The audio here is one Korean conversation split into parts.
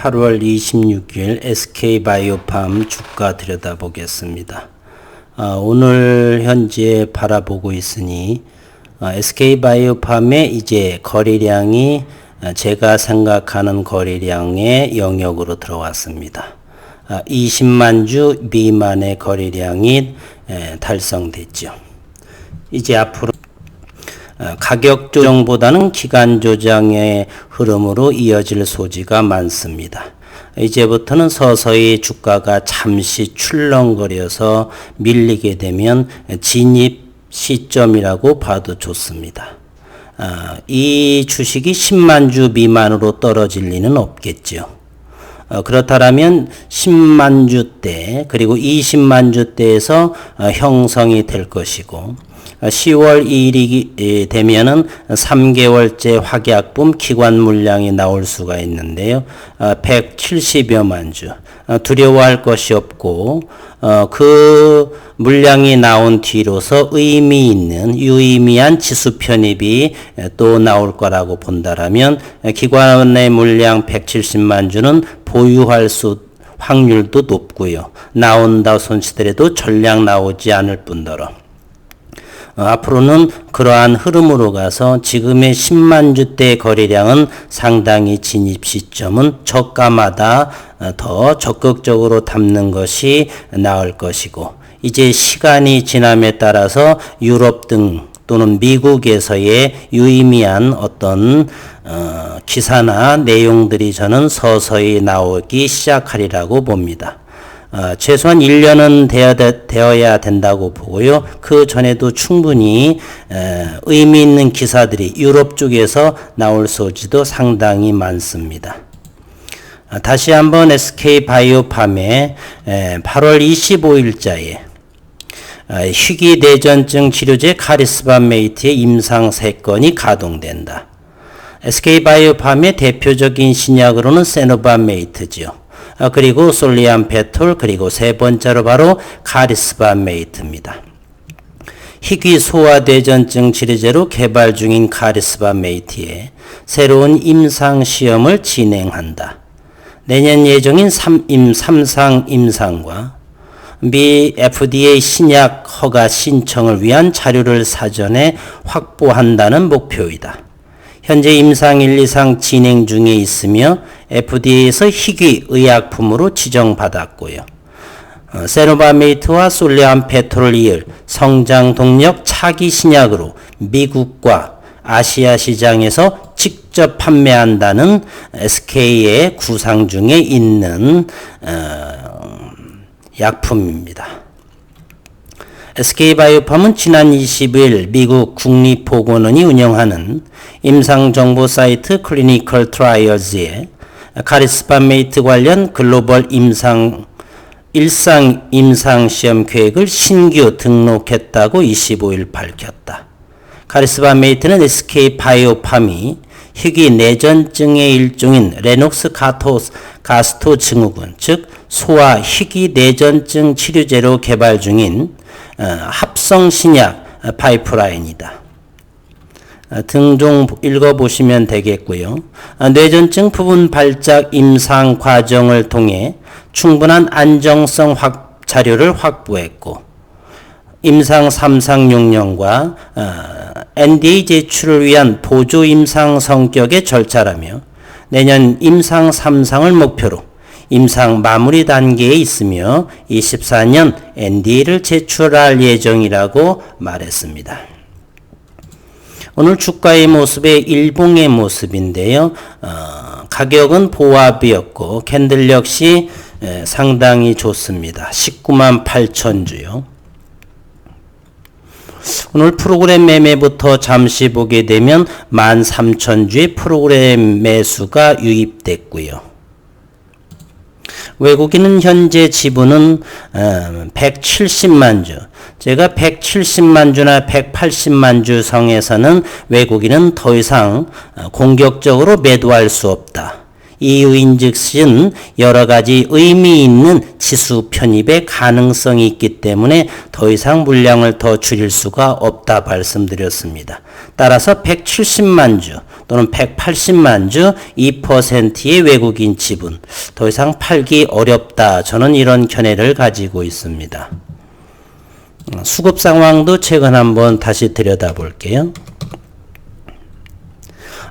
8월 26일 SK바이오팜 주가 들여다보겠습니다. 오늘 현재 바라보고 있으니 SK바이오팜의 이제 거래량이 제가 생각하는 거래량의 영역으로 들어왔습니다. 20만 주 미만의 거래량이 달성됐죠. 이제 앞으로 가격 조정보다는 기간 조정의 흐름으로 이어질 소지가 많습니다. 이제부터는 서서히 주가가 잠시 출렁거려서 밀리게 되면 진입 시점이라고 봐도 좋습니다. 이 주식이 10만 주 미만으로 떨어질 리는 없겠죠. 그렇다면 10만 주대 그리고 20만 주대에서 형성이 될 것이고 10월 2일이 되면은 3개월째 확약분 기관 물량이 나올 수가 있는데요. 170여만 주. 두려워할 것이 없고 그 물량이 나온 뒤로서 의미 있는 유의미한 지수 편입이 또 나올 거라고 본다라면 기관의 물량 170만 주는 보유할 확률도 높고요. 나온다 손치더라도 전량 나오지 않을 뿐더러 앞으로는 그러한 흐름으로 가서 지금의 10만 주대 거래량은 상당히 진입 시점은 저가마다 더 적극적으로 담는 것이 나을 것이고 이제 시간이 지남에 따라서 유럽 등 또는 미국에서의 유의미한 어떤 기사나 내용들이 저는 서서히 나오기 시작하리라고 봅니다. 최소한 1년은 되어야 된다고 보고요. 그 전에도 충분히 의미 있는 기사들이 유럽 쪽에서 나올 소지도 상당히 많습니다. 다시 한번 SK바이오팜의 8월 25일자에 희귀내전증 치료제 카리스바메이트의 임상 3건이 가동된다. SK바이오팜의 대표적인 신약으로는 세노바메이트죠. 그리고 솔리암페톨 그리고 세 번째로 바로 카리스바메이트입니다. 희귀 소아대전증 치료제로 개발 중인 카리스바메이트의 새로운 임상 시험을 진행한다. 내년 예정인 3상 임상과 미 FDA 신약 허가 신청을 위한 자료를 사전에 확보한다는 목표이다. 현재 임상 1, 2상 진행 중에 있으며 FDA에서 희귀 의약품으로 지정받았고요. 세노바메이트와 솔리암페톨을 이을 성장 동력 차기 신약으로 미국과 아시아 시장에서 직접 판매한다는 SK의 구상 중에 있는 약품입니다. SK바이오팜은 지난 20일 미국 국립보건원이 운영하는 임상정보 사이트 클리니컬 트라이얼즈에 카리스바메이트 관련 글로벌 일상 임상시험 계획을 신규 등록했다고 25일 밝혔다. 카리스바메이트는 SK바이오팜이 희귀 내전증의 일종인 레녹스 가스토 증후군, 즉 소아 희귀 내전증 치료제로 개발 중인 합성신약 파이프라인이다. 등종 읽어보시면 되겠고요. 뇌전증 부분 발작 임상 과정을 통해 충분한 안정성 자료를 확보했고 임상 3상 6년과 NDA 제출을 위한 보조 임상 성격의 절차라며 내년 임상 3상을 목표로 임상 마무리 단계에 있으며 24년 NDA를 제출할 예정이라고 말했습니다. 오늘 주가의 모습의 일봉의 모습인데요. 가격은 보합이었고 캔들 역시 상당히 좋습니다. 19만 8천 주요. 오늘 프로그램 매매부터 잠시 보게 되면 13,000주의 프로그램 매수가 유입됐고요. 외국인은 현재 지분은 170만 주. 제가 170만 주나 180만 주 선에서는 외국인은 더 이상 공격적으로 매도할 수 없다. 이유인즉슨 여러 가지 의미 있는 지수 편입의 가능성이 있기 때문에 더 이상 물량을 더 줄일 수가 없다 말씀드렸습니다. 따라서 170만 주 또는 180만 주 2%의 외국인 지분. 더 이상 팔기 어렵다. 저는 이런 견해를 가지고 있습니다. 수급 상황도 최근 한번 다시 들여다볼게요.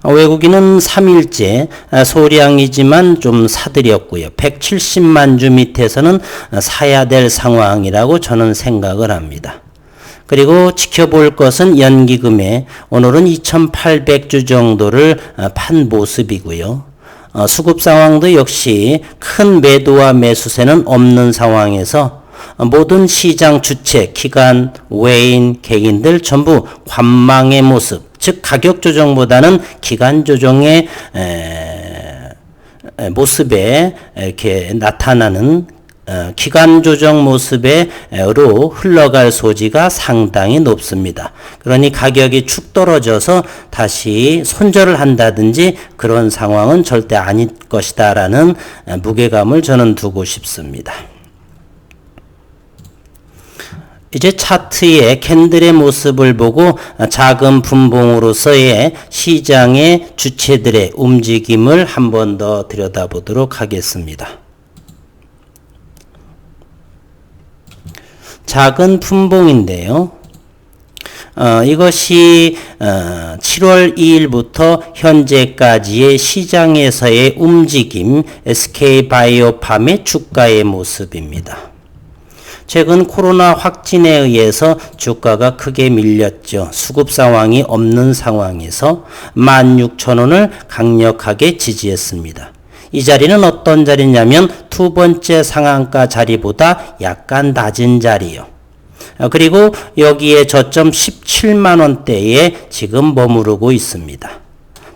외국인은 3일째 소량이지만 좀 사들였고요. 170만 주 밑에서는 사야 될 상황이라고 저는 생각을 합니다. 그리고 지켜볼 것은 연기금에 오늘은 2,800주 정도를 판 모습이고요. 수급 상황도 역시 큰 매도와 매수세는 없는 상황에서 모든 시장 주체, 기관, 외인, 개인들 전부 관망의 모습, 즉 가격 조정보다는 기간 조정의 모습에 이렇게 나타나는 기간 조정 모습으로 흘러갈 소지가 상당히 높습니다. 그러니 가격이 축 떨어져서 다시 손절을 한다든지 그런 상황은 절대 아닐 것이다 라는 무게감을 저는 두고 싶습니다. 이제 차트의 캔들의 모습을 보고 작은 분봉으로서의 시장의 주체들의 움직임을 한 번 더 들여다보도록 하겠습니다. 작은 분봉인데요. 이것이 7월 2일부터 현재까지의 시장에서의 움직임, SK바이오팜의 주가의 모습입니다. 최근 코로나 확진에 의해서 주가가 크게 밀렸죠. 수급 상황이 없는 상황에서 16,000원을 강력하게 지지했습니다. 이 자리는 어떤 자리냐면 두 번째 상한가 자리보다 약간 낮은 자리요. 그리고 여기에 저점 17만원대에 지금 머무르고 있습니다.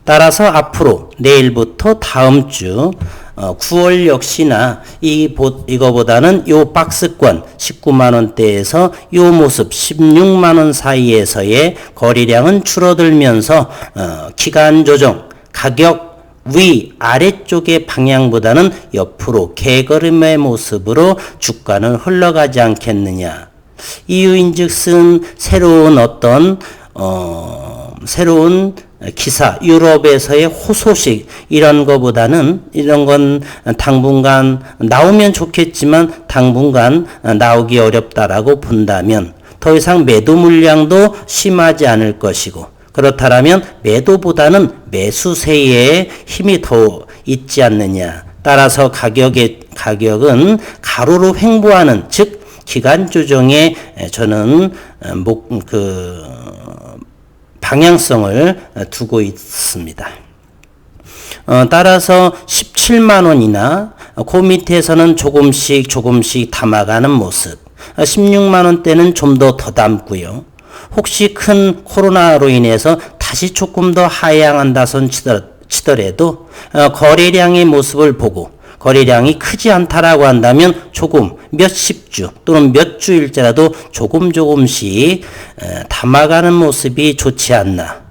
따라서 앞으로 내일부터 다음 주 9월 역시나 이거보다는 요 박스권 19만원대에서 요 모습 16만원 사이에서의 거래량은 줄어들면서 기간 조정, 가격 위 아래쪽의 방향보다는 옆으로 개걸음의 모습으로 주가는 흘러가지 않겠느냐. 이유인즉슨 새로운 새로운 기사, 유럽에서의 호소식 이런 거보다는 이런 건 당분간 나오면 좋겠지만 당분간 나오기 어렵다라고 본다면 더 이상 매도 물량도 심하지 않을 것이고 그렇다면 매도보다는 매수세에 힘이 더 있지 않느냐. 따라서 가격은 가로로 횡보하는 즉 기간 조정에 저는 방향성을 두고 있습니다. 따라서 17만원이나 그 밑에서는 조금씩 담아가는 모습 16만원대는 좀 더 담고요. 혹시 큰 코로나로 인해서 다시 조금 더 하향한다 손 치더라도 거래량의 모습을 보고 거래량이 크지 않다라고 한다면 조금 몇십 주 또는 몇 주일째라도 조금씩 담아가는 모습이 좋지 않나.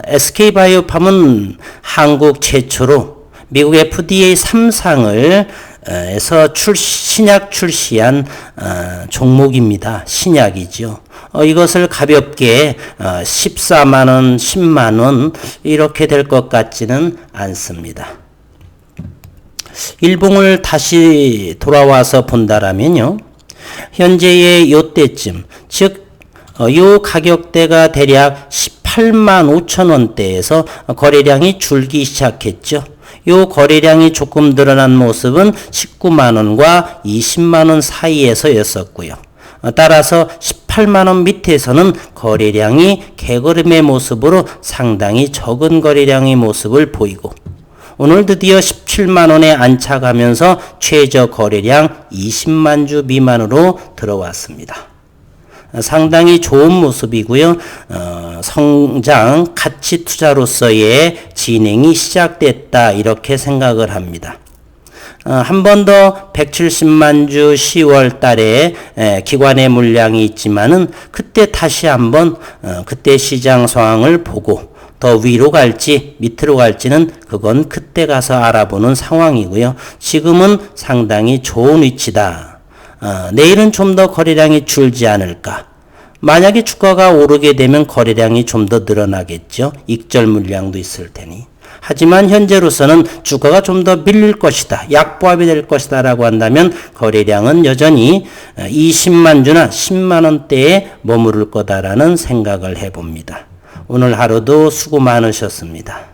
SK바이오팜은 한국 최초로 미국 FDA 3상을 에서 신약 출시한 종목입니다. 신약이죠. 이것을 가볍게 14만원, 10만원 이렇게 될 것 같지는 않습니다. 일봉을 다시 돌아와서 본다라면요. 현재의 요때쯤, 즉 요 가격대가 대략 18만 5천원대에서 거래량이 줄기 시작했죠. 요 거래량이 조금 늘어난 모습은 19만원과 20만원 사이에서였었고요. 따라서 18만원 밑에서는 거래량이 개걸음의 모습으로 상당히 적은 거래량의 모습을 보이고 오늘 드디어 17만원에 안착하면서 최저 거래량 20만 주 미만으로 들어왔습니다. 상당히 좋은 모습이고요. 성장 가치 투자로서의 진행이 시작됐다 이렇게 생각을 합니다. 한 번 더 170만 주 10월 달에 기관의 물량이 있지만은 그때 다시 한번 그때 시장 상황을 보고 더 위로 갈지 밑으로 갈지는 그건 그때 가서 알아보는 상황이고요. 지금은 상당히 좋은 위치다. 내일은 좀 더 거래량이 줄지 않을까. 만약에 주가가 오르게 되면 거래량이 좀 더 늘어나겠죠. 익절 물량도 있을 테니. 하지만 현재로서는 주가가 좀 더 밀릴 것이다. 약보합이 될 것이다 라고 한다면 거래량은 여전히 20만 주나 10만 원대에 머무를 거다라는 생각을 해봅니다. 오늘 하루도 수고 많으셨습니다.